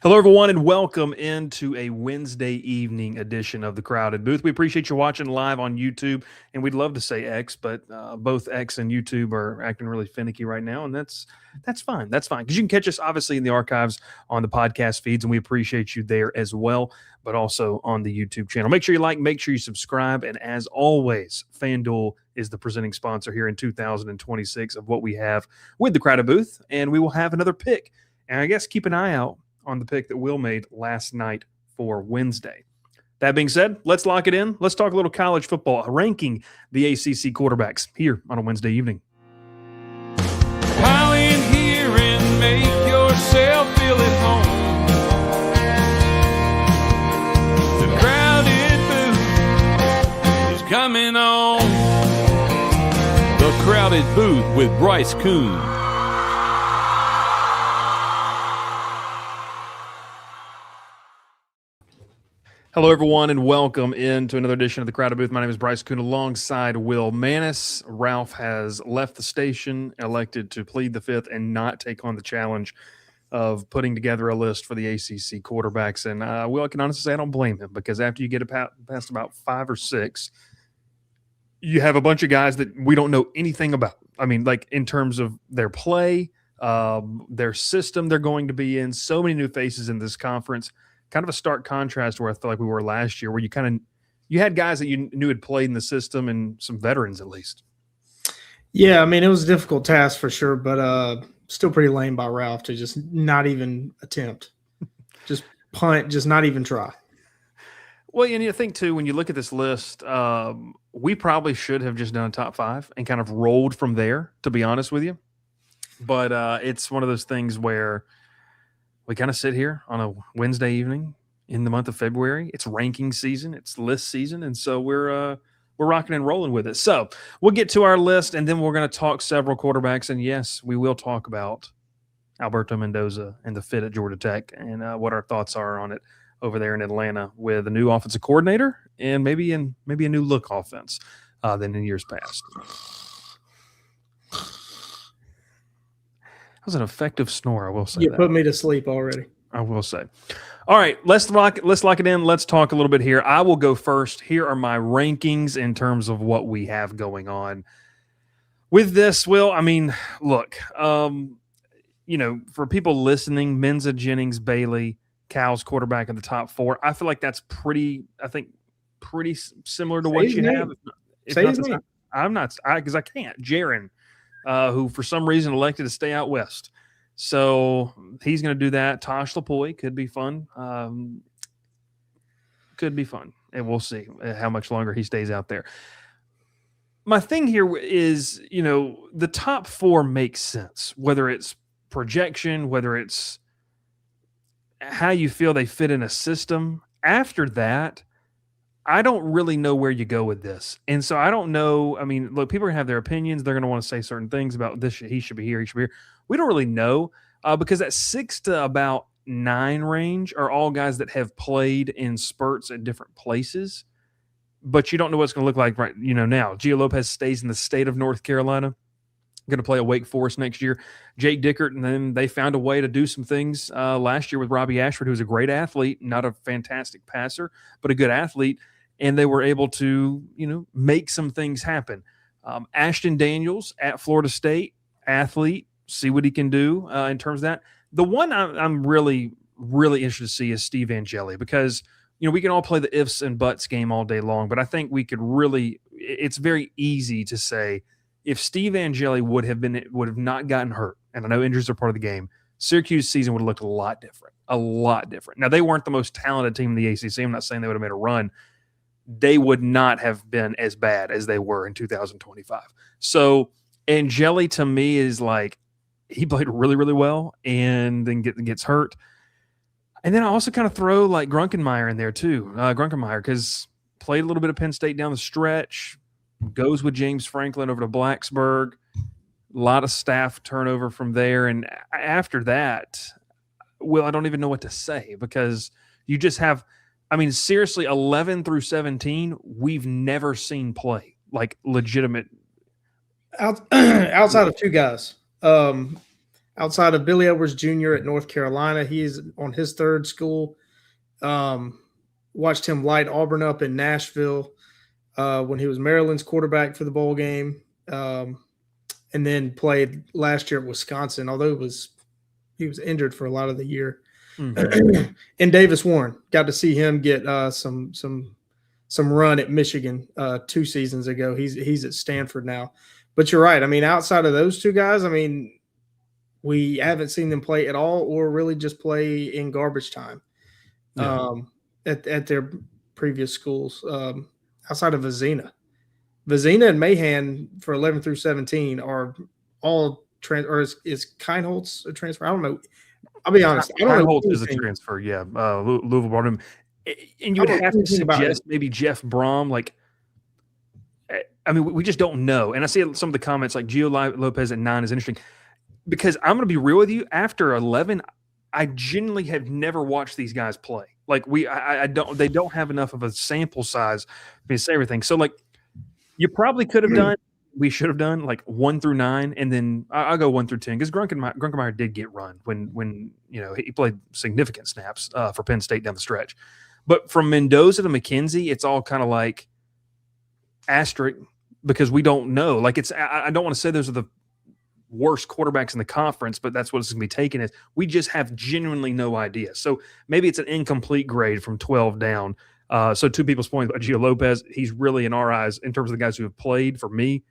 Hello, everyone, and welcome into a Wednesday evening edition of the Crowded Booth. We appreciate you watching live on YouTube, and we'd love to say X, but both X and YouTube are acting really finicky right now, and that's fine. That's fine because you can catch us obviously in the archives on the podcast feeds, and we appreciate you there as well, but also on the YouTube channel. Make sure you like, make sure you subscribe, and as always, FanDuel is the presenting sponsor here in 2026 of what we have with the Crowded Booth, and we will have another pick. And I guess keep an eye out on the pick that Will made last night for Wednesday. That being said, let's lock it in. Let's talk a little college football, ranking the ACC quarterbacks here on a Wednesday evening. Pile in here and make yourself feel at home. The Crowded Booth is coming on. The Crowded Booth with Bryce Coon. Hello, everyone, and welcome into another edition of the Crowded Booth. My name is Bryce Coon alongside Will Manis. Ralph has left the station, elected to plead the fifth and not take on the challenge of putting together a list for the ACC quarterbacks. And Will, I can honestly say I don't blame him because after you get past about 5 or 6, you have a bunch of guys that we don't know anything about. I mean, like in terms of their play, their system they're going to be in, so many new faces in this conference. Kind of a stark contrast where I feel like we were last year, where you had guys that you knew had played in the system and some veterans at least. Yeah, I mean, it was a difficult task for sure, but still pretty lame by Ralph to just not even attempt. Just punt, just not even try. Well, and you think, too, when you look at this list, we probably should have just done a top 5 and kind of rolled from there, to be honest with you. But it's one of those things where we kind of sit here on a Wednesday evening in the month of February. It's ranking season. It's list season. And so we're rocking and rolling with it. So we'll get to our list, and then we're going to talk several quarterbacks. And, yes, we will talk about Alberto Mendoza and the fit at Georgia Tech and what our thoughts are on it over there in Atlanta with a new offensive coordinator and maybe a new look offense than in years past. That was an effective snore, I will say. You put me to sleep already. I will say. All right, let's lock it in. Let's talk a little bit here. I will go first. Here are my rankings in terms of what we have going on with this. Will, I mean, look, for people listening, Menza, Jennings, Bailey, Cal's quarterback in the top 4. I feel like that's pretty similar to what you have. Say his name. I'm not because I can't. Jaron. Who for some reason elected to stay out west. So he's going to do that. Tosh Lapoy could be fun. And we'll see how much longer he stays out there. My thing here is, the top 4 makes sense, whether it's projection, whether it's how you feel they fit in a system. After that, I don't really know where you go with this. And so I don't know. I mean, look, people are going to have their opinions. They're going to want to say certain things about this. He should be here. He should be here. We don't really know because that 6 to about 9 range are all guys that have played in spurts at different places. But you don't know what it's going to look like right now. Gio Lopez stays in the state of North Carolina. Going to play at Wake Forest next year. Jake Dickert, and then they found a way to do some things last year with Robbie Ashford, who's a great athlete, not a fantastic passer, but a good athlete. And they were able to, make some things happen. Ashton Daniels at Florida State, athlete, see what he can do in terms of that. The one I'm really, really interested to see is Steve Angeli because, we can all play the ifs and buts game all day long, but I think we could really – it's very easy to say if Steve Angeli would have not gotten hurt, and I know injuries are part of the game, Syracuse season would have looked a lot different. Now, they weren't the most talented team in the ACC. I'm not saying they would have made a run. They would not have been as bad as they were in 2025. So Angeli to me is like he played really, really well and then gets hurt. And then I also kind of throw like Grunkenmeyer in there too. Grunkenmeyer because played a little bit of Penn State down the stretch, goes with James Franklin over to Blacksburg. A lot of staff turnover from there. And after that, Will, I don't even know what to say because you just have – I mean, seriously, 11 through 17, we've never seen play, like legitimate. Outside of 2 guys. outside of Billy Edwards Jr. at North Carolina. He's on his third school. Watched him light Auburn up in Nashville when he was Maryland's quarterback for the bowl game, and then played last year at Wisconsin, although he was injured for a lot of the year. Mm-hmm. And Davis Warren, got to see him get some run at Michigan 2 seasons ago. He's at Stanford now. But you're right. I mean, outside of those two guys, I mean, we haven't seen them play at all or really just play in garbage time at their previous schools. Outside of Vizina and Mahan for 11 through 17 are all or is Keinholz a transfer? I don't know. I'll be honest. I don't know. Keinholz is a transfer. Yeah. Louisville brought him. And you would have to suggest maybe Jeff Brom. Like, I mean, we just don't know. And I see some of the comments like Gio Lopez at 9 is interesting because I'm going to be real with you. After 11, I genuinely have never watched these guys play. Like they don't have enough of a sample size to say everything. So like you probably could have done, we should have done like 1 through 9. And then I'll go 1 through 10 because Grunkemeyer did get run when he played significant snaps for Penn State down the stretch. But from Mendoza to McKenzie, it's all kind of like asterisk because we don't know. Like I don't want to say those are the worst quarterbacks in the conference, but that's what it's going to be taken as. We just have genuinely no idea. So maybe it's an incomplete grade from 12 down. So to people's point about Gio Lopez, he's really in our eyes, in terms of the guys who have played, for me,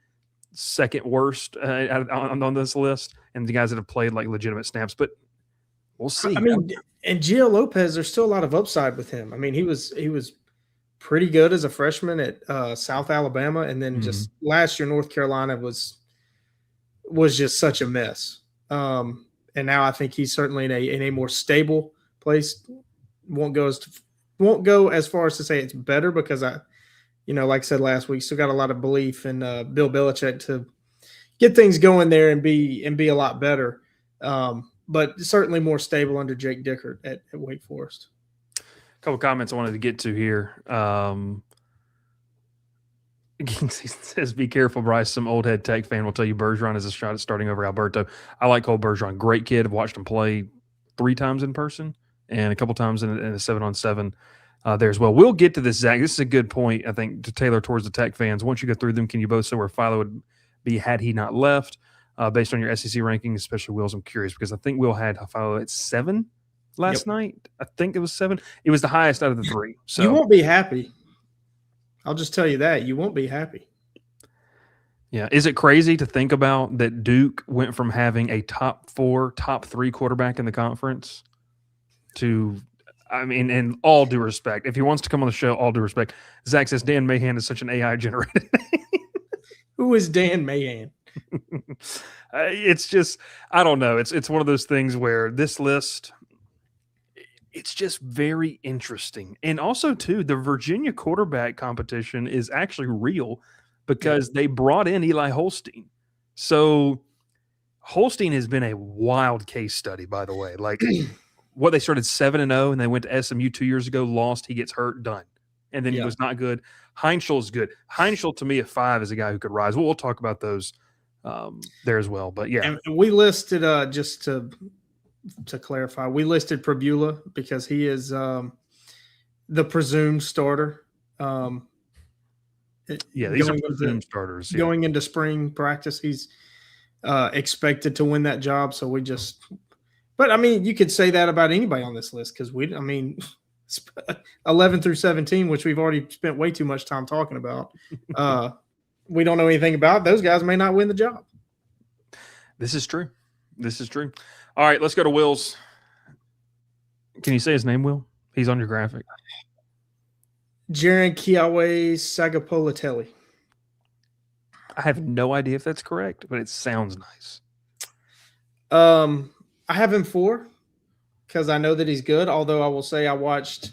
second worst on this list, and the guys that have played like legitimate snaps. But we'll see. I mean, and Gio Lopez, there's still a lot of upside with him. I mean, he was pretty good as a freshman at South Alabama, and then just last year North Carolina was just such a mess. And now I think he's certainly in a more stable place. Won't go as far as to say it's better because like I said last week, still got a lot of belief in Bill Belichick to get things going there and be a lot better. But certainly more stable under Jake Dickert at Wake Forest. A couple comments I wanted to get to here. He says, be careful, Bryce. Some old head Tech fan will tell you Bergeron is a shot at starting over Alberto. I like Cole Bergeron. Great kid. I've watched him play 3 times in person and a couple times in a 7-on-7 there as well. We'll get to this, Zach. This is a good point, I think, to tailor towards the Tech fans. Once you go through them, can you both say where Philo would be had he not left? Based on your SEC rankings, especially Will's, I'm curious because I think Will had Philo at 7 last night. I think it was 7. It was the highest out of the 3. So you won't be happy. I'll just tell you that. You won't be happy. Yeah. Is it crazy to think about that Duke went from having a top 4, top 3 quarterback in the conference to, I mean, in all due respect, if he wants to come on the show, all due respect, Zach says Dan Mahan is such an AI generated name. Who is Dan Mahan? It's just, I don't know. It's one of those things where this list, it's just very interesting. And also, too, the Virginia quarterback competition is actually real because they brought in Eli Holstein. So Holstein has been a wild case study, by the way. Like, what they started 7-0, and they went to SMU 2 years ago, lost, he gets hurt, done. And then he was not good. Heinschel is good. Heinschel, to me, at 5 is a guy who could rise. We'll talk about those there as well. But, yeah. And we listed, just to clarify, we listed Prabula because he is the presumed starter. These are presumed starters. Going into spring practice, he's expected to win that job. So but I mean, you could say that about anybody on this list because 11 through 17, which we've already spent way too much time talking about. We don't know anything about. Those guys may not win the job. This is true. All right, let's go to Will's. Can you say his name, Will? He's on your graphic. Jaron Kiawe Sagapolitelli. I have no idea if that's correct, but it sounds nice. I have him 4 because I know that he's good, although I will say I watched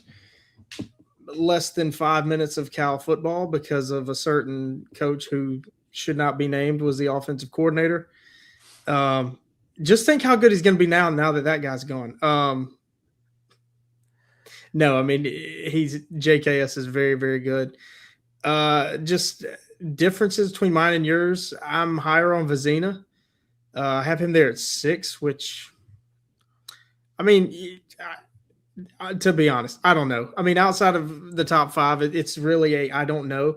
less than 5 minutes of Cal football because of a certain coach who should not be named was the offensive coordinator. Just think how good he's going to be now that guy's gone. No, I mean, JKS is very, very good. Just differences between mine and yours. I'm higher on Vizina. I have him there at 6, which, I mean, to be honest, I don't know. I mean, outside of the top 5, it's really I don't know.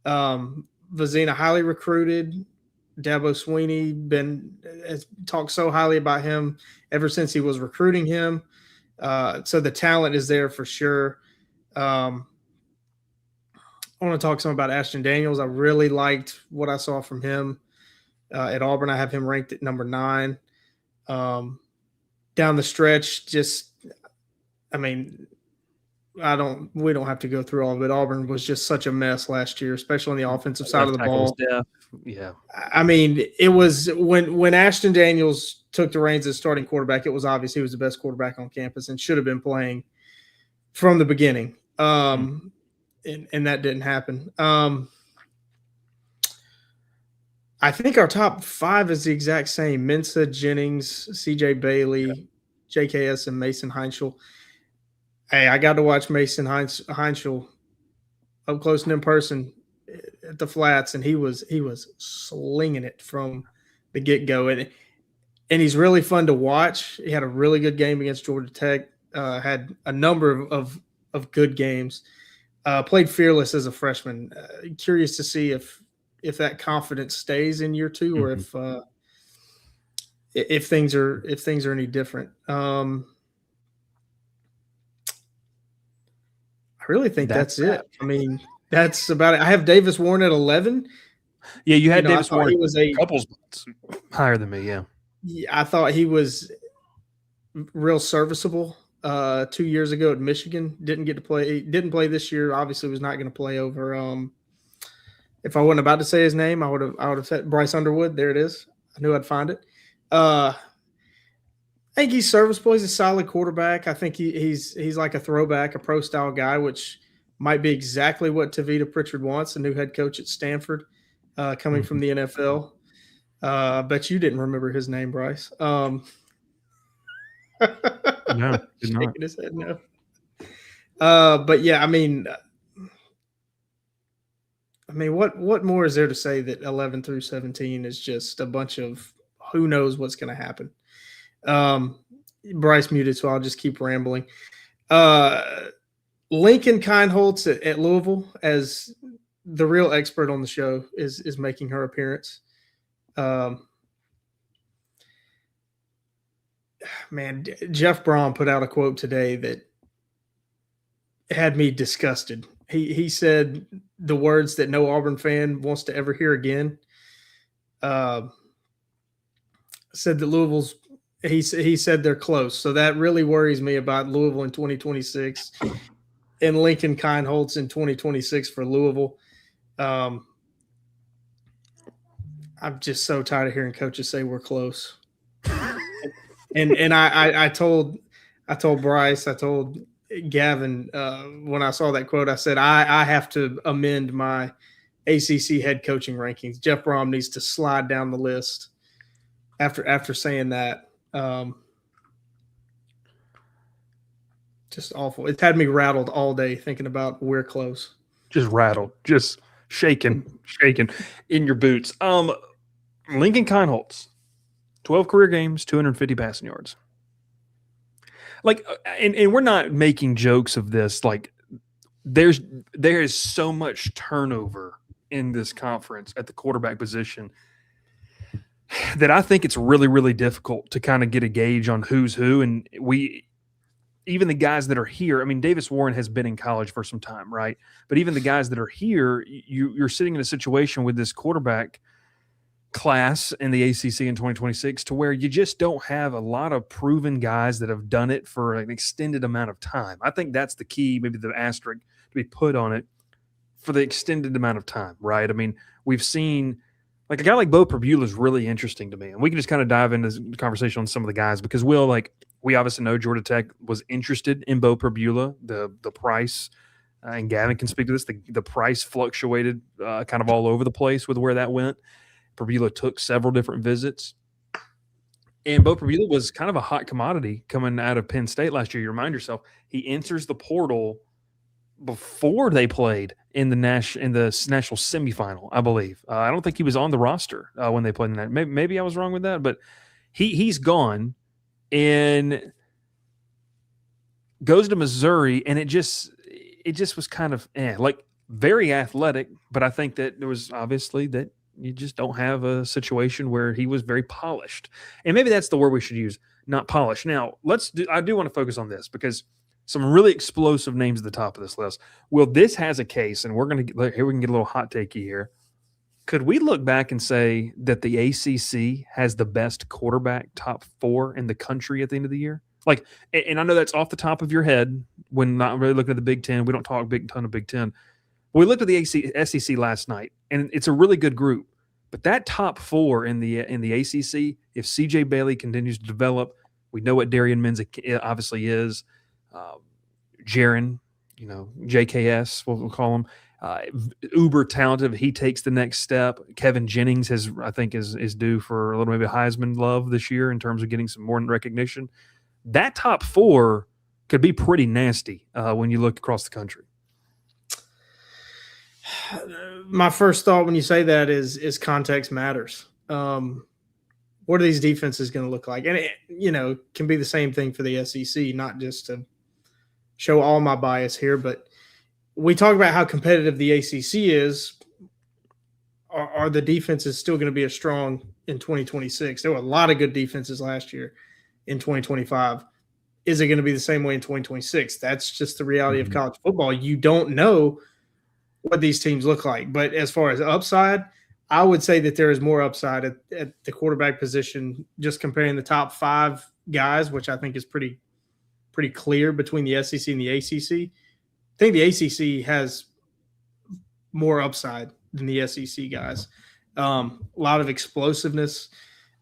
Vizina, highly recruited. Dabo Sweeney has talked so highly about him ever since he was recruiting him. So the talent is there for sure. I want to talk some about Ashton Daniels. I really liked what I saw from him at Auburn. I have him ranked at number 9. Down the stretch, we don't have to go through all of it. Auburn was just such a mess last year, especially on the offensive side of the ball. Yeah. I mean, it was when Ashton Daniels took the reins as starting quarterback, it was obvious he was the best quarterback on campus and should have been playing from the beginning. And that didn't happen. I think our top 5 is the exact same: Mensa, Jennings, CJ Bailey, JKS, and Mason Heinschel. Hey, I got to watch Mason Heinschel up close and in person at the Flats, and he was slinging it from the get-go. And he's really fun to watch. He had a really good game against Georgia Tech, had a number of good games, played fearless as a freshman. Curious to see if that confidence stays in year 2 or if things are any different. I really think that's it. I mean, that's about it. I have Davis Warren at 11. Yeah, you had Davis Warren. He was a couple spots higher than me. Yeah, I thought he was real serviceable 2 years ago at Michigan. Didn't get to play. Didn't play this year. Obviously, was not going to play over. If I wasn't about to say his name, I would have said Bryce Underwood. There it is. I knew I'd find it. I think he's serviceable. He's a solid quarterback. I think he's like a throwback, a pro style guy, which might be exactly what Tavita Pritchard wants, a new head coach at Stanford, coming from the NFL. I bet you didn't remember his name, Bryce. No, did not. Shaking his head no. But yeah, I mean, what more is there to say that 11 through 17 is just a bunch of who knows what's going to happen. Bryce muted, so I'll just keep rambling. Lincoln Kindholtz at Louisville, as the real expert on the show, is making her appearance. Man, Jeff Brom put out a quote today that had me disgusted. He said the words that no Auburn fan wants to ever hear again. Said that Louisville's he said they're close. So that really worries me about Louisville in 2026 and Lincoln Kindholtz in 2026 for Louisville. I'm just so tired of hearing coaches say we're close. and I told Bryce, I told Gavin when I saw that quote, I said I have to amend my ACC head coaching rankings. Jeff Brom needs to slide down the list after saying that. Just awful. It's had me rattled all day thinking about we're close. Just rattled, just shaking in your boots. Lincoln Kindholtz, 12 career games, 250 passing yards. Like, and we're not making jokes of this. Like, there is so much turnover in this conference at the quarterback position that I think it's really, really difficult to kind of get a gauge on who's who. And even the guys that are here, I mean, Davis Warren has been in college for some time, right? But even the guys that are here, you're sitting in a situation with this quarterback class in the ACC in 2026 to where you just don't have a lot of proven guys that have done it for an extended amount of time. I think that's the key, maybe the asterisk to be put on it, for the extended amount of time, right? I mean, we've seen – like a guy like Bo Perbula is really interesting to me. And we can just kind of dive into the conversation on some of the guys because we obviously know Georgia Tech was interested in Bo Perbula. The price, and Gavin can speak to this, the price fluctuated kind of all over the place with where that went. Perbula took several different visits. And Bo Perbula was kind of a hot commodity coming out of Penn State last year. You remind yourself, he enters the portal before they played in the national semifinal, I believe. I don't think he was on the roster when they played in that. Maybe I was wrong with that, but he's gone and goes to Missouri, and it just was kind of like very athletic, but I think that there was obviously that you just don't have a situation where he was very polished, and maybe that's the word we should use, not polished. Now I do want to focus on this because some really explosive names at the top of this list. Well, this has a case, and we can get a little hot takey here. Could we look back and say that the ACC has the best quarterback top 4 in the country at the end of the year? Like, and I know that's off the top of your head when not really looking at the Big Ten. We don't talk a big ton of Big Ten. We looked at the SEC last night, and it's a really good group. But that top 4 in the ACC, if C.J. Bailey continues to develop, we know what Darian Menza obviously is. Jaron, JKS, we'll call him. Uber talented. He takes the next step. Kevin Jennings is due for a little maybe Heisman love this year in terms of getting some more recognition. That top 4 could be pretty nasty when you look across the country. My first thought when you say that is context matters. What are these defenses going to look like? And it, can be the same thing for the SEC, not just to show all my bias here, but we talk about how competitive the ACC is. Are the defenses still going to be as strong in 2026? There were a lot of good defenses last year in 2025. Is it going to be the same way in 2026? That's just the reality of college football. You don't know what these teams look like. But as far as upside, I would say that there is more upside at the quarterback position, just comparing the top 5 guys, which I think is pretty clear between the SEC and the ACC. I think the ACC has more upside than the SEC guys. A lot of explosiveness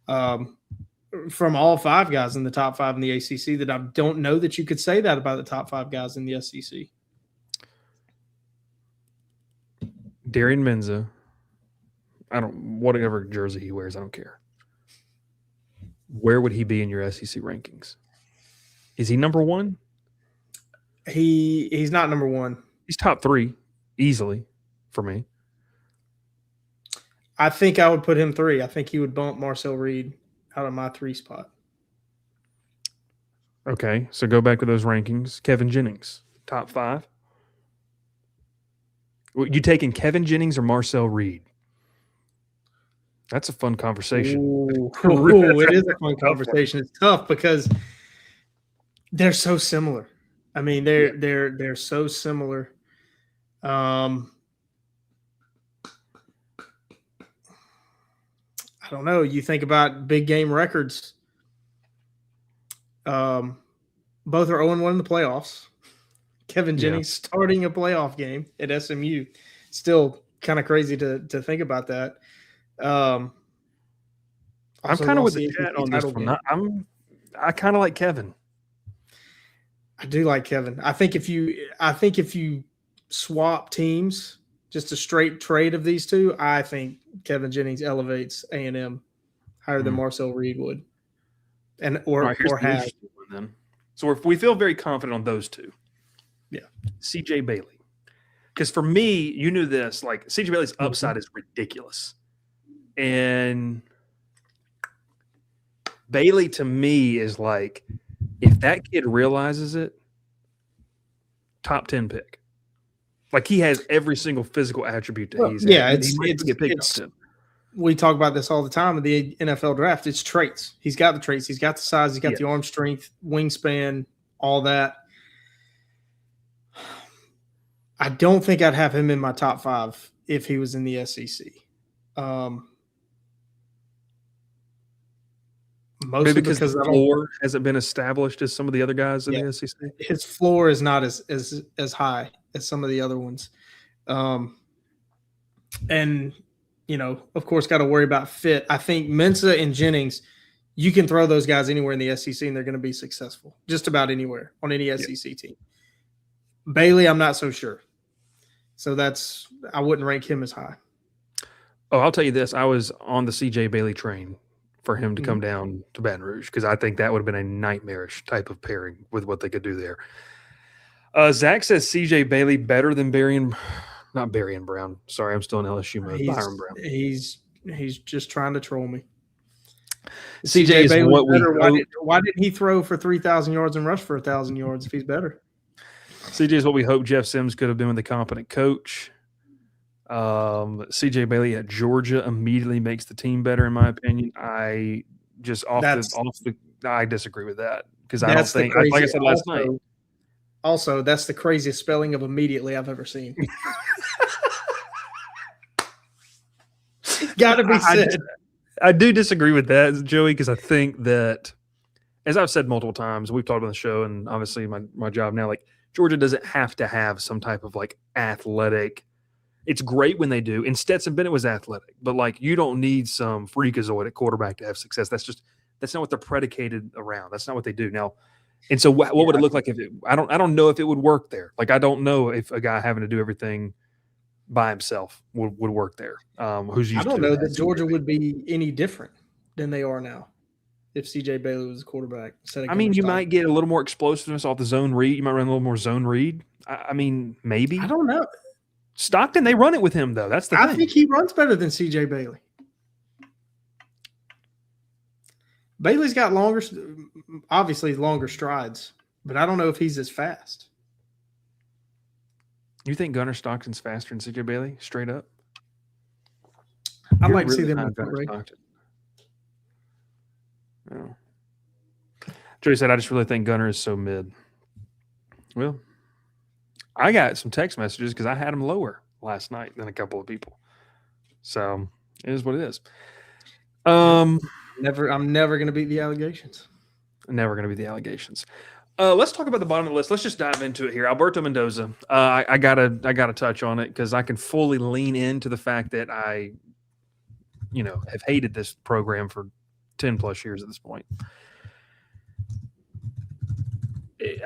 from all 5 guys in the top 5 in the ACC that I don't know that you could say that about the top 5 guys in the SEC. Darian Menza, whatever jersey he wears, I don't care. Where would he be in your SEC rankings? Is he number 1? He's not number 1. He's top 3 easily for me. I think I would put him 3. I think he would bump Marcel Reed out of my 3 spot. Okay, so go back to those rankings. Kevin Jennings, top 5. You taking Kevin Jennings or Marcel Reed? That's a fun conversation. Ooh, it is a fun conversation. It's tough because they're so similar. I mean, they're so similar. I don't know. You think about big game records. Both are 0-1 in the playoffs. Kevin Jennings starting a playoff game at SMU. Still kind of crazy to think about that. I'm kind of with the chat on this one. I kind of like Kevin. I do like Kevin. I think if you swap teams, just a straight trade of these two, I think Kevin Jennings elevates A&M higher than Marcel Reed would, or has. Then. So if we feel very confident on those two, C.J. Bailey, because for me, you knew this. Like C.J. Bailey's upside is ridiculous, and Bailey to me is like, if that kid realizes it, top 10 pick. Like he has every single physical attribute that he's we talk about this all the time in the NFL draft. It's traits. He's got the traits. He's got the size. He's got the arm strength, wingspan, all that. I don't think I'd have him in my top 5 if he was in the SEC. Maybe because the floor hasn't been established as some of the other guys in the SEC. His floor is not as high as some of the other ones. And, of course, got to worry about fit. I think Mensa and Jennings, you can throw those guys anywhere in the SEC and they're going to be successful, just about anywhere on any SEC team. Bailey, I'm not so sure. So I wouldn't rank him as high. Oh, I'll tell you this. I was on the C.J. Bailey train for him to come down to Baton Rouge because I think that would have been a nightmarish type of pairing with what they could do there. Zach says C.J. Bailey better than not Berrien Brown. Sorry, I'm still in LSU mode. Byron Brown. He's just trying to troll me. CJ is Bailey what better? we Why didn't he throw for 3,000 yards and rush for 1,000 yards if he's better? CJ is what we hope Jeff Sims could have been with a competent coach. CJ Bailey at Georgia immediately makes the team better, in my opinion. I disagree with that because I don't think, like I said last night. Also, that's the craziest spelling of immediately I've ever seen. Got to be said. I do disagree with that, Joey, because I think that, as I've said multiple times, we've talked on the show, and obviously my job now, like Georgia doesn't have to have some type of like athletic. It's great when they do. And Stetson Bennett was athletic, but like you don't need some freakazoid at quarterback to have success. That's not what they're predicated around. That's not what they do now. And so what would it look like if I don't know if it would work there. Like I don't know if a guy having to do everything by himself would work there. Who's used I don't to know that Georgia would be any different than they are now if C.J. Bailey was a quarterback. I mean, you might get a little more explosiveness off the zone read. You might run a little more zone read. I mean, maybe. I don't know. Stockton, they run it with him, though. That's the thing. I think he runs better than C.J. Bailey. Bailey's got longer strides, but I don't know if he's as fast. You think Gunnar Stockton's faster than C.J. Bailey, straight up? I'd like to see them in Gunnar Stockton. Oh. Joey said, I just really think Gunnar is so mid. Well, I got some text messages because I had him lower last night than a couple of people. So it is what it is. I'm never going to beat the allegations. Never going to beat the allegations. Let's talk about the bottom of the list. Let's just dive into it here. Alberto Mendoza. I gotta touch on it because I can fully lean into the fact that I, have hated this program for 10 plus years at this point.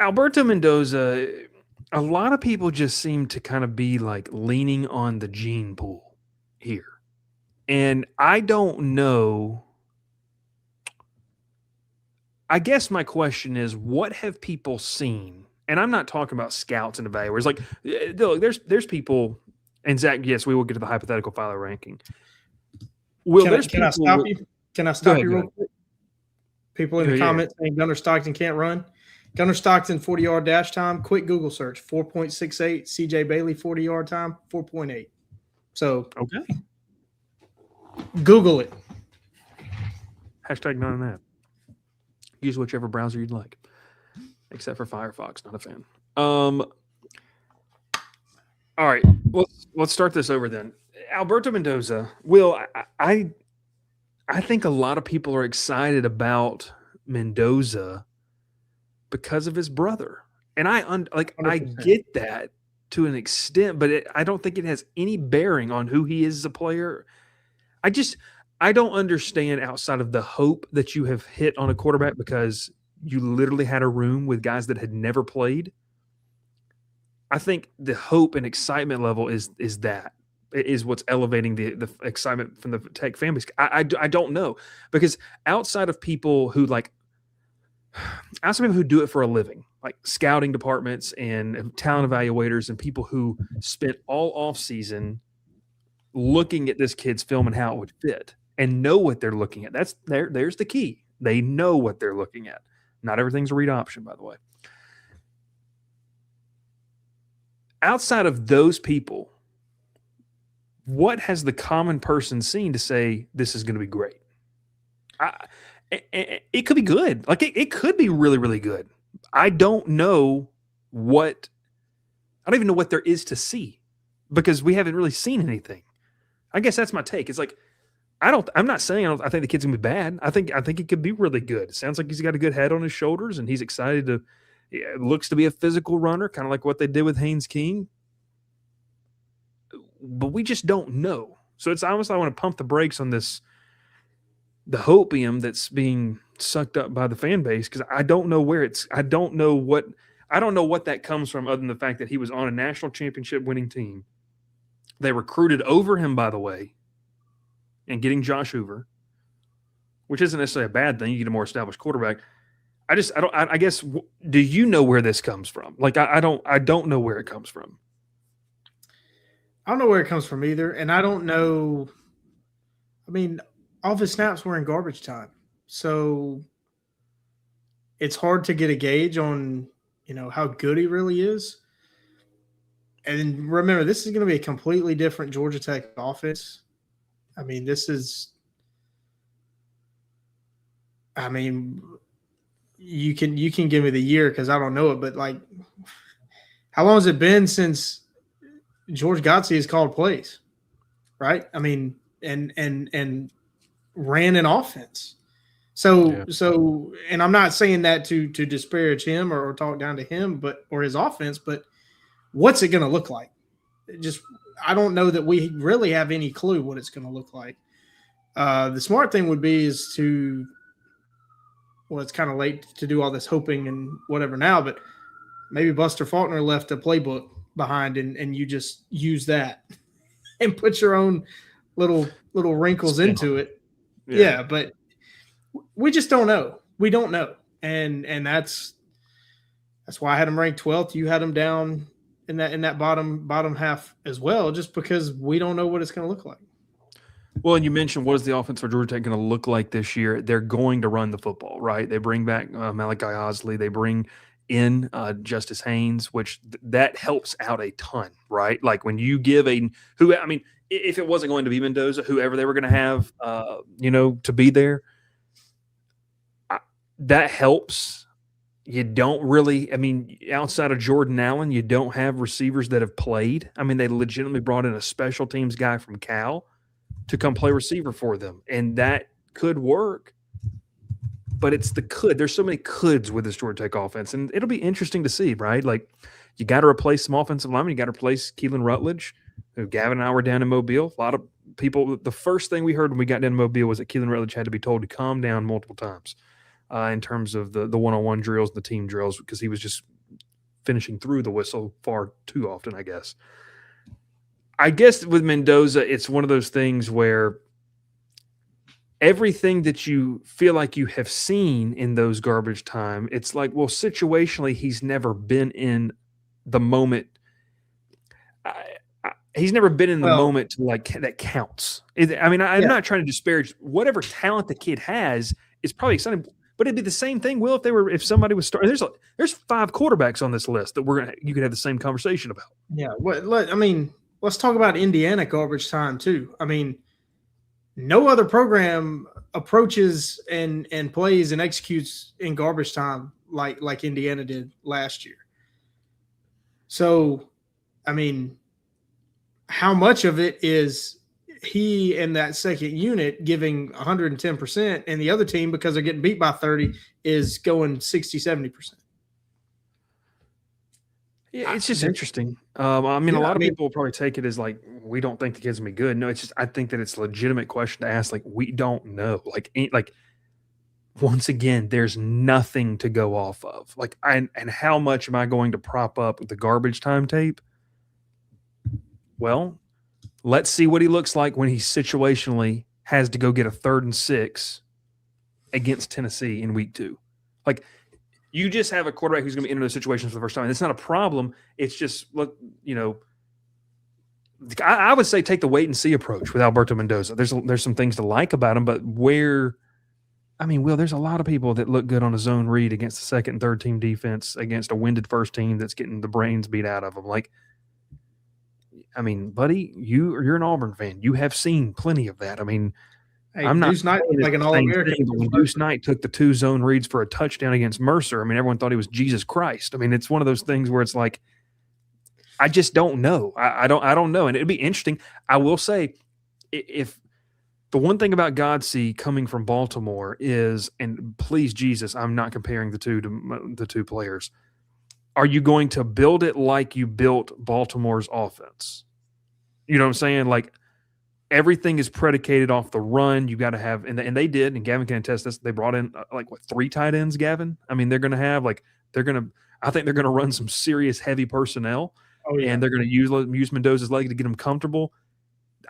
Alberto Mendoza, a lot of people just seem to kind of be like leaning on the gene pool here. And I don't know. I guess my question is, what have people seen? And I'm not talking about scouts and evaluators. Like, look, there's people, and Zach, yes, we will get to the hypothetical file ranking. Can I stop you? Can I stop you real quick? People in the comments saying Gunnar Stockton can't run. Gunnar Stockton 40-yard dash time. Quick Google search: 4.68. C.J. Bailey 40-yard time 4.8. So okay, Google it. Hashtag none of that. Use whichever browser you'd like, except for Firefox. Not a fan. All right, let's start this over then. Alberto Mendoza. Will, I think a lot of people are excited about Mendoza because of his brother, and I get that to an extent, but I don't think it has any bearing on who he is as a player. I don't understand outside of the hope that you have hit on a quarterback because you literally had a room with guys that had never played. I think the hope and excitement level is what's elevating the excitement from the Tech fan base. I don't know, because outside of people who do it for a living, like scouting departments and talent evaluators and people who spent all off season looking at this kid's film and how it would fit and know what they're looking at. There's the key. They know what they're looking at. Not everything's a read option, by the way. Outside of those people, what has the common person seen to say this is going to be great? It could be good. Like it could be really, really good. I don't even know what there is to see because we haven't really seen anything. I guess that's my take. It's like, I'm not saying I think the kid's gonna be bad. I think it could be really good. It sounds like he's got a good head on his shoulders and he's excited to, looks to be a physical runner, kind of like what they did with Haynes King. But we just don't know. So it's almost like I want to pump the brakes on the hopium that's being sucked up by the fan base because I don't know I don't know what that comes from other than the fact that he was on a national championship winning team. They recruited over him, by the way, and getting Josh Hoover, which isn't necessarily a bad thing. You get a more established quarterback. I guess, do you know where this comes from? Like, I don't know where it comes from. I don't know where it comes from either, and I don't know. I mean, all of his snaps were in garbage time, so it's hard to get a gauge on how good he really is. And remember, this is going to be a completely different Georgia Tech offense. I mean, this is. I mean, you can give me the year because I don't know it, but like, how long has it been since George Godsey has called plays, right? I mean, and ran an offense. So, and I'm not saying that to disparage him or talk down to him, or his offense, but what's it going to look like? I don't know that we really have any clue what it's going to look like. The smart thing would be is to, well, it's kind of late to do all this hoping and whatever now, but maybe Buster Faulkner left a playbook behind and you just use that and put your own little wrinkles into it. Yeah, but we just don't know. We don't know. And that's why I had him ranked 12th. You had him down in that bottom half as well, just because we don't know what it's going to look like. Well, and you mentioned, what is the offense for Georgia Tech going to look like this year? They're going to run the football, right? They bring back Malachi Osley. They bring in Justice Haynes, which that helps out a ton, right? Like when you give if it wasn't going to be Mendoza, whoever they were going to have, to be there, that helps. You don't really, outside of Jordan Allen, you don't have receivers that have played. I mean, they legitimately brought in a special teams guy from Cal to come play receiver for them, and that could work. But it's the could. There's so many coulds with this Georgia Tech offense, and it'll be interesting to see, right? Like, you got to replace some offensive linemen. You got to replace Keelan Rutledge. Gavin and I were down in Mobile. A lot of people, the first thing we heard when we got down to Mobile was that Keelan Rutledge had to be told to calm down multiple times in terms of the one-on-one drills, the team drills, because he was just finishing through the whistle far too often, I guess. I guess with Mendoza, it's one of those things where everything that you feel like you have seen in those garbage time, it's like, well, situationally, he's never been in the moment. He's never been in the moment to like that counts. I'm not trying to disparage whatever talent the kid has. It's probably exciting, but it'd be the same thing, Will, if somebody was starting. There's 5 quarterbacks on this list that you could have the same conversation about. Yeah, let's talk about Indiana garbage time too. I mean, no other program approaches and plays and executes in garbage time like Indiana did last year. So, I mean, how much of it is he and that second unit giving 110%, and the other team, because they're getting beat by 30, is going 60, 70%? Yeah, it's just interesting. A lot of people will probably take it as like, we don't think the kid's gonna be good. No, it's just, I think that it's a legitimate question to ask. Like, we don't know. Like once again, there's nothing to go off of. Like, and how much am I going to prop up the garbage time tape? Well, let's see what he looks like when he situationally has to go get a 3rd and 6 against Tennessee in week 2. Like, you just have a quarterback who's going to be in those situations for the first time. And it's not a problem. It's just, look, I would say take the wait and see approach with Alberto Mendoza. There's some things to like about him, but Will, there's a lot of people that look good on a zone read against the second and third team defense against a winded first team that's getting the brains beat out of them. Like, buddy, you're an Auburn fan. You have seen plenty of that. Hey, I'm not Deuce Knight like an All-American. When Deuce Knight took the 2 zone reads for a touchdown against Mercer, everyone thought he was Jesus Christ. It's one of those things where it's like, I just don't know. I don't know. And it'd be interesting. I will say, if the one thing about Godsey coming from Baltimore is, and please Jesus, I'm not comparing the two players. Are you going to build it like you built Baltimore's offense? You know what I'm saying? Like, everything is predicated off the run. You got to have, and they did, and Gavin can attest this. They brought in 3 tight ends, Gavin. They're going to have I think they're going to run some serious heavy personnel, and they're going to use Mendoza's leg to get them comfortable.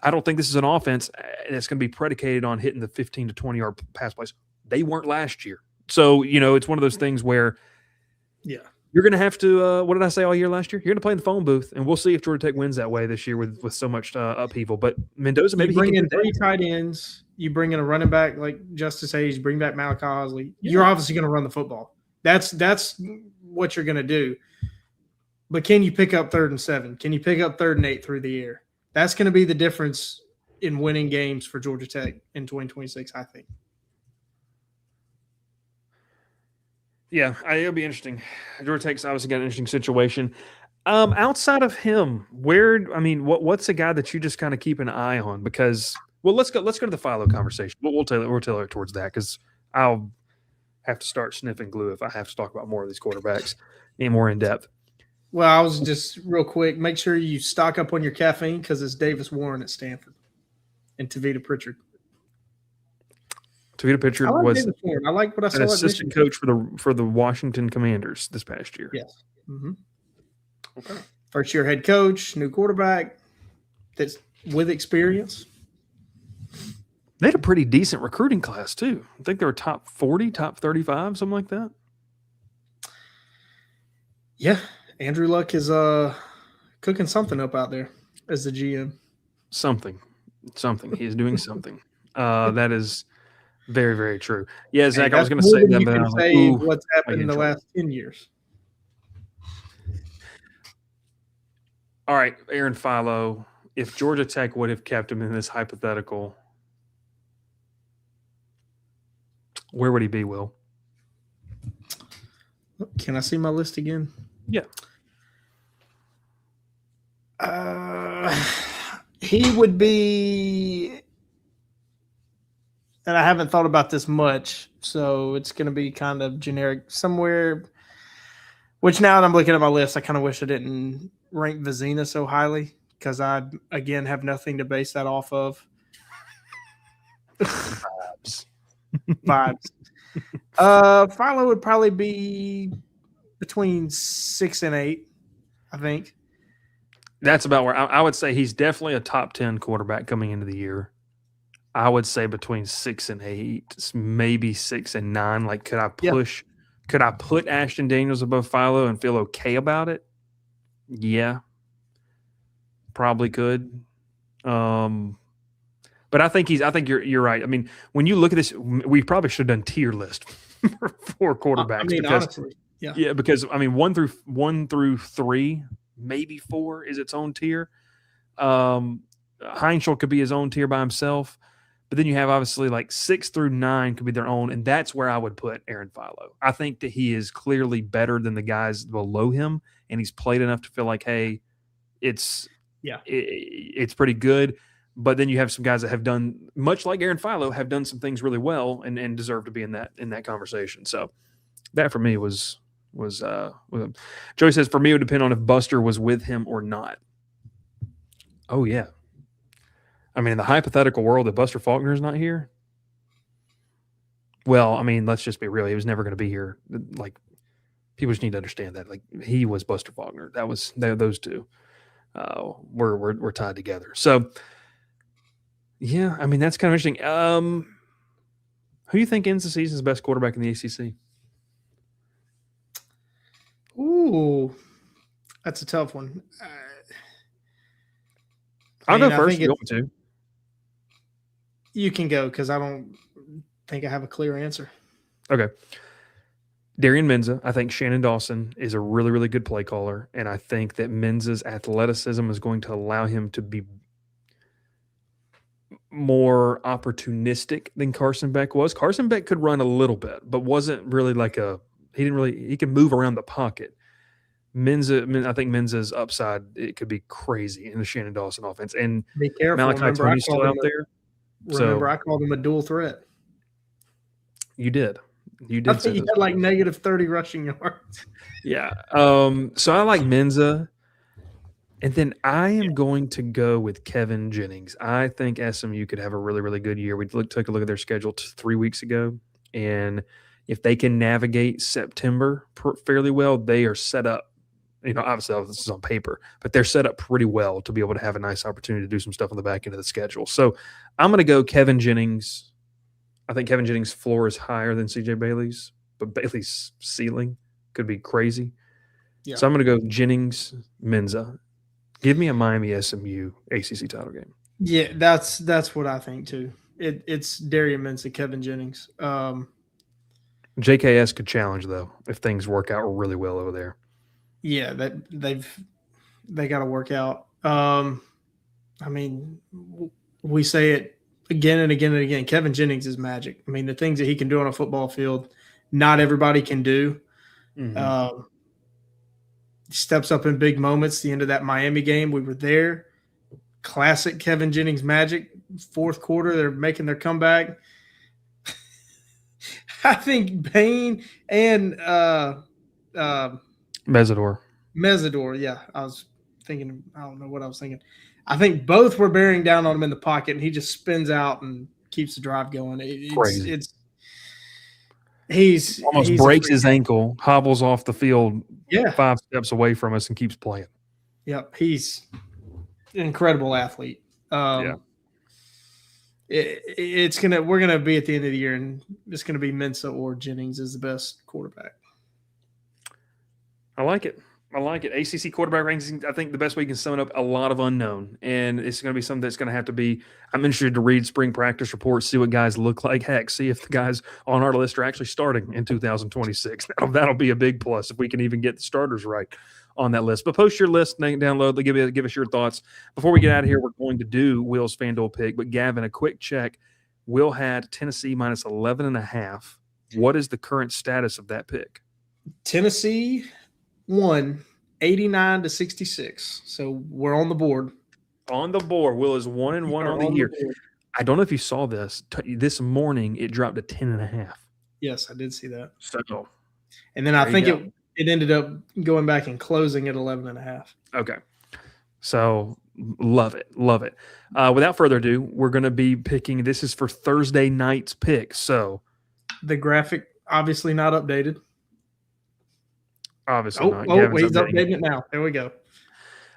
I don't think this is an offense that's going to be predicated on hitting the 15 to 20 yard pass plays. They weren't last year. So, it's one of those things where you're going to have to, what did I say all year last year? You're going to play in the phone booth, and we'll see if Georgia Tech wins that way this year with so much upheaval. But Mendoza, maybe you bring he can in do that. 3 tight ends. You bring in a running back like Justice Hayes. Bring back Malachi Osley. You're obviously going to run the football. That's what you're going to do. But can you pick up 3rd and 7? Can you pick up 3rd and 8 through the air? That's going to be the difference in winning games for Georgia Tech in 2026, I think. Yeah, it'll be interesting. Georgia Tech's obviously got an interesting situation. Outside of him, what's a guy that you just kind of keep an eye on? Because, let's go to the Philo conversation. We'll tailor it towards that because I'll have to start sniffing glue if I have to talk about more of these quarterbacks and more in depth. Well, I was just real quick. Make sure you stock up on your caffeine because it's Davis Warren at Stanford and Tavita Pritchard. Tavita Pritchard was I like what I saw. An assistant coach for the Washington Commanders this past year. Yes. Mm-hmm. Okay. First year head coach, new quarterback that's with experience. They had a pretty decent recruiting class too. I think they were top 40, top 35, something like that. Yeah. Andrew Luck is cooking something up out there as the GM. Something. He is doing something. That is very, very true. Yeah, Zach, I was going to say that, but I was like, what's happened in the last 10 years. All right, Aaron Philo, if Georgia Tech would have kept him in this hypothetical, where would he be, Will? Can I see my list again? Yeah. He would be, and I haven't thought about this much, so it's going to be kind of generic somewhere, which now that I'm looking at my list, I kind of wish I didn't rank Vizina so highly because I, again, have nothing to base that off of. Vibes. Philo would probably be between 6 and 8, I think. That's about where I would say he's definitely a top 10 quarterback coming into the year. I would say between 6 and 8, maybe 6 and 9. Like, could I push? Yeah. Could I put Ashton Daniels above Philo and feel okay about it? Yeah, probably could. But I think you're right. I mean, when you look at this, we probably should have done tier list for quarterbacks. I mean, honestly, yeah. Yeah, because I mean, 1 through 3, maybe 4 is its own tier. Heinschel could be his own tier by himself, but then you have obviously like 6 through 9 could be their own, and that's where I would put Aaron Philo. I think that he is clearly better than the guys below him, and he's played enough to feel like, hey, it's pretty good. But then you have some guys that have done, much like Aaron Philo, have done some things really well and deserve to be in that conversation. So that for me was with him. Joey says, for me, it would depend on if Buster was with him or not. Oh, yeah. I mean, in the hypothetical world that Buster Faulkner is not here, well, I mean, let's just be real. He was never going to be here. Like, people just need to understand that. Like, he was Buster Faulkner. Those two were tied together. So, yeah, I mean, that's kind of interesting. Who do you think ends the season as the best quarterback in the ACC? Ooh, that's a tough one. I'll go first. You want to? You can go because I don't think I have a clear answer. Okay. Darian Menza. I think Shannon Dawson is a really, really good play caller, and I think that Menza's athleticism is going to allow him to be more opportunistic than Carson Beck was. Carson Beck could run a little bit, but wasn't really he can move around the pocket. I think Menza's upside, it could be crazy in the Shannon Dawson offense. And be careful. Malachi Tony's still out there. I called him a dual threat. You did. I think he had like negative 30 rushing yards. Yeah. So I like Menza. And then I am going to go with Kevin Jennings. I think SMU could have a really, really good year. We took a look at their schedule 3 weeks ago, and if they can navigate September fairly well, they are set up. Obviously this is on paper, but they're set up pretty well to be able to have a nice opportunity to do some stuff on the back end of the schedule. So I'm going to go Kevin Jennings. I think Kevin Jennings' floor is higher than CJ Bailey's. but Bailey's ceiling could be crazy. Yeah. So I'm going to go Jennings, Menza. Give me a Miami SMU ACC title game. Yeah, that's what I think too. It's Darian Mensah, Kevin Jennings. JKS could challenge though if things work out really well over there. Yeah, that they got to work out. I mean, we say it again and again and again. Kevin Jennings is magic. I mean, the things that he can do on a football field, not everybody can do. Mm-hmm. Steps up in big moments. The end of that Miami game, we were there. Classic Kevin Jennings magic. Fourth quarter, they're making their comeback. I think Bain and Mesidor. Yeah, I was thinking. I don't know what I was thinking. I think both were bearing down on him in the pocket, and he just spins out and keeps the drive going. Crazy. He's almost breaks his ankle, hobbles off the field, 5 steps away from us, and keeps playing. Yep, he's an incredible athlete. We're gonna be at the end of the year, and it's gonna be Mensah or Jennings is the best quarterback. I like it. ACC quarterback rankings, I think the best way you can sum it up, a lot of unknown. And it's going to be something that's going to have to be – I'm interested to read spring practice reports, see what guys look like. Heck, see if the guys on our list are actually starting in 2026. That'll be a big plus if we can even get the starters right on that list. But post your list, download, give us your thoughts. Before we get out of here, we're going to do Will's FanDuel pick. But, Gavin, a quick check. Will had Tennessee minus 11.5. What is the current status of that pick? Tennessee – won 89-66. So we're on the board. On the board. Will is 1-1 on the year. I don't know if you saw this. This morning it dropped to 10.5. Yes, I did see that. So, and then I think it ended up going back and closing at 11.5. Okay. So love it. Without further ado, we're going to be picking. This is for Thursday night's pick. So the graphic obviously not updated. Obviously not. He's updating it now. There we go.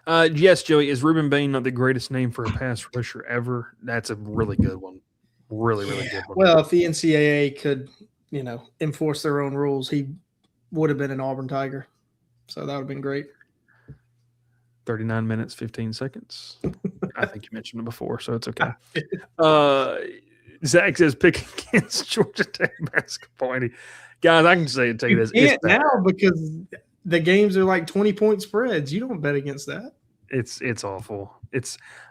Yes, Joey. Is Ruben Bain not the greatest name for a pass rusher ever? That's a really good one. Really good one. Well, if the NCAA could, enforce their own rules, he would have been an Auburn Tiger. So that would have been great. 39 minutes, 15 seconds. I think you mentioned it before, so it's okay. Zach says pick against Georgia Tech basketball. Guys, I can tell you this. Can't now because the games are like 20-point spreads. You don't bet against that. It's awful.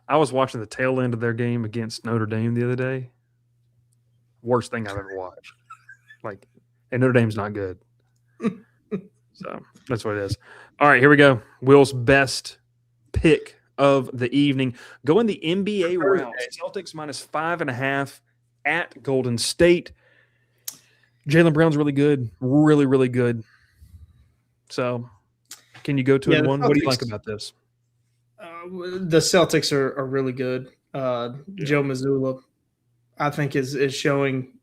I was watching the tail end of their game against Notre Dame the other day. Worst thing I've ever watched. And Notre Dame's not good. So that's what it is. All right, here we go. Will's best pick of the evening. Going the NBA route. Celtics minus 5.5 at Golden State. Jaylen Brown's really good. Really good. So can you go 2-1? What do you like about this? The Celtics are really good. Joe Mazzulla, I think, is showing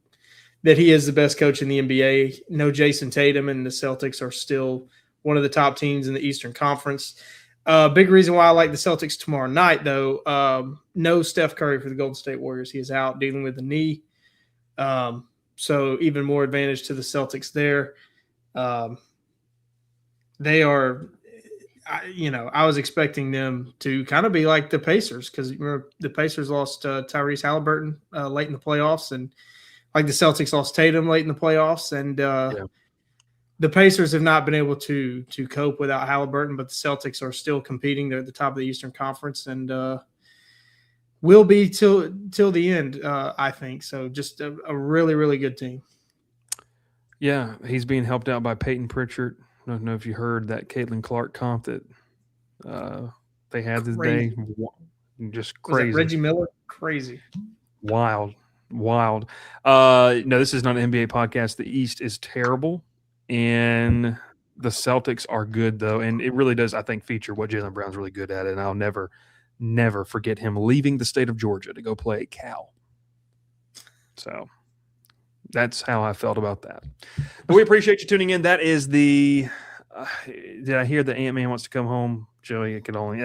that he is the best coach in the NBA. No Jason Tatum, and the Celtics are still one of the top teams in the Eastern Conference. Big reason why I like the Celtics tomorrow night, though, no Steph Curry for the Golden State Warriors. He is out dealing with the knee. So even more advantage to the Celtics there. They are, I was expecting them to kind of be like the Pacers because remember the Pacers lost Tyrese Halliburton late in the playoffs, and like the Celtics lost Tatum late in the playoffs, and the Pacers have not been able to cope without Halliburton, but the Celtics are still competing. They're at the top of the Eastern Conference, and will be till the end, I think. So just a really good team. Yeah, he's being helped out by Peyton Pritchard. I don't know if you heard that Caitlin Clark comp that they had this day. Just crazy. Was that Reggie Miller? Crazy. Wild. No, this is not an NBA podcast. The East is terrible, and the Celtics are good, though. And it really does, I think, feature what Jaylen Brown's really good at. And I'll never forget him leaving the state of Georgia to go play at Cal. So that's how I felt about that. But we appreciate you tuning in. That is the did I hear the Ant-Man wants to come home, Joey? It could only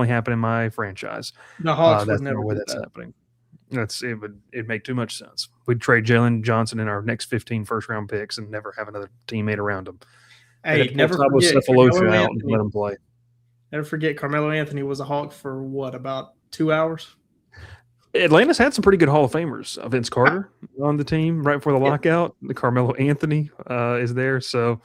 happen in my franchise. The Hawks that's would never the way do that's that. happening. It'd make too much sense. We'd trade Jalen Johnson in our next 15 first-round picks and never have another teammate around him. Hey, never forget Carmelo out and let him play. Never forget Carmelo Anthony was a Hawk for what, about 2 hours? Atlanta's had some pretty good Hall of Famers. Vince Carter on the team right before the lockout. The Carmelo Anthony is there, so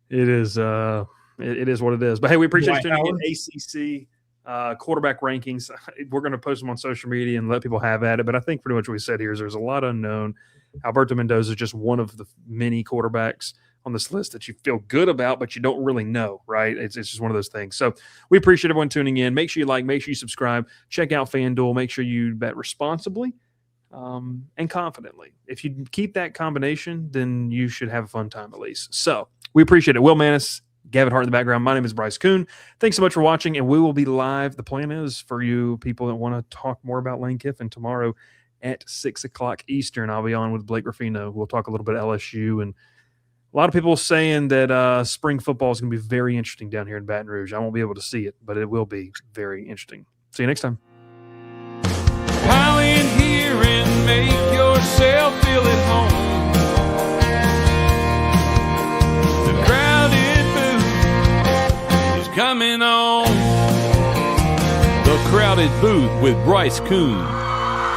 it is it is what it is. But hey, we appreciate you tuning in. ACC quarterback rankings. We're going to post them on social media and let people have at it. But I think pretty much what we said here is there's a lot unknown. Alberto Mendoza is just one of the many quarterbacks on this list that you feel good about, but you don't really know, right? It's just one of those things. So we appreciate everyone tuning in. Make sure you like, make sure you subscribe, check out FanDuel, make sure you bet responsibly and confidently. If you keep that combination, then you should have a fun time at least. So we appreciate it. Will Mannis, Gavin Hart in the background. My name is Bryce Kuhn. Thanks so much for watching, and we will be live. The plan is for you people that want to talk more about Lane Kiffin tomorrow at 6 o'clock Eastern. I'll be on with Blake Ruffino. We'll talk a little bit LSU, and a lot of people saying that spring football is going to be very interesting down here in Baton Rouge. I won't be able to see it, but it will be very interesting. See you next time. Pile in here and make yourself feel at home. The crowded booth is coming on. The Crowded Booth with Bryce Kuhn.